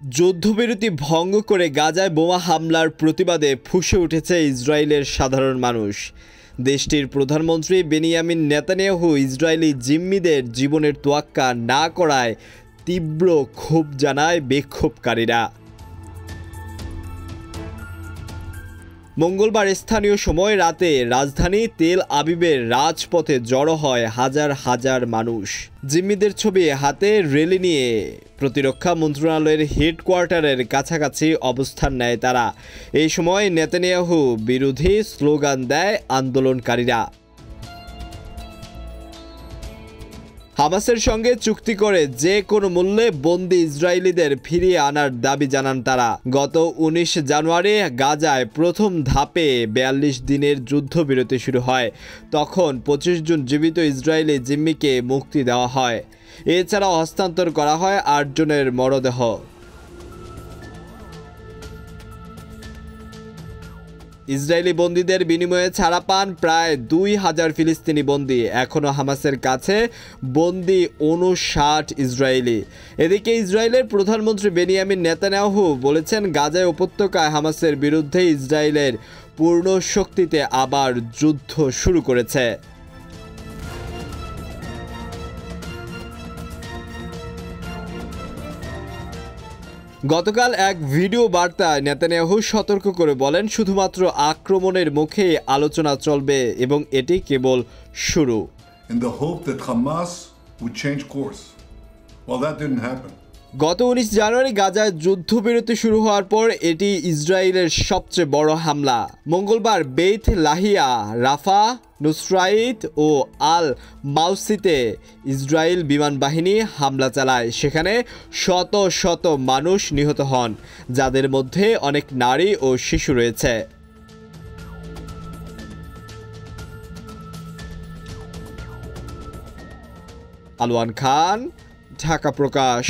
যুদ্ধবিরতি ভঙ্গ করে গাজায় বোমা হামলার প্রতিবাদে ফুঁসে উঠেছে ইসরায়েলের সাধারণ মানুষ। দেশটির প্রধানমন্ত্রী বেনিয়ামিন নেতানিয়াহু ইসরায়েলি জিম্মিদের জীবনের তোয়াক্কা না করায় তীব্র ক্ষোভ জানায় বিক্ষোভকারীরা। মঙ্গলবার স্থানীয় সময় রাতে রাজধানী তেল আবিবের রাজপথে জড়ো হয় হাজার হাজার মানুষ। জিম্মিদের ছবি হাতে র্যালি নিয়ে প্রতিরক্ষা মন্ত্রণালয়ের হেডকোয়ার্টারের কাছাকাছি অবস্থান নেয় তারা। এই সময় নেতানিয়াহু বিরোধী স্লোগান দেয় আন্দোলনকারীরা। হামাসের সঙ্গে চুক্তি করে যে কোনো মূল্যে বন্দী ইসরায়েলিদের ফিরিয়ে আনার দাবি জানান তারা। গত ১৯ জানুয়ারি গাজায় প্রথম ধাপে ৪২ দিনের যুদ্ধবিরতি শুরু হয়। তখন ২৫ জন জীবিত ইসরায়েলি জিম্মিকে মুক্তি দেওয়া হয়। এছাড়াও হস্তান্তর করা হয় ৮ জনের মরদেহ। ইসরায়েলি বন্দীদের বিনিময়ে ছাড়া পান প্রায় ২,০০০ ফিলিস্তিনি বন্দী। এখনও হামাসের কাছে বন্দী ৫৯ ইসরায়েলি। এদিকে ইসরায়েলের প্রধানমন্ত্রী বেনিয়ামিন নেতানিয়াহু বলেছেন, গাজায় উপত্যকায় হামাসের বিরুদ্ধে ইসরায়েলের পূর্ণ শক্তিতে আবার যুদ্ধ শুরু করেছে। গতকাল এক ভিডিও বার্তায় নেতানিয়াহু সতর্ক করে বলেন, শুধুমাত্র আক্রমণের মুখে আলোচনা চলবে এবং এটি কেবল শুরু। In the hope that Hamas would change course. Well, that didn't happen. গত ১৯ জানুয়ারি গাজায় যুদ্ধবিরতি শুরু হওয়ার পর এটি ইসরায়েলের সবচেয়ে বড় হামলা। মঙ্গলবার বেইত লাহিয়া, রাফা, নুসরাইত ও আল মাউসিতে ইসরায়েল বিমান বাহিনী হামলা চালায়। সেখানে শত শত মানুষ নিহত হন, যাদের মধ্যে অনেক নারী ও শিশু রয়েছে। আলওয়ান খান, ঢাকা প্রকাশ।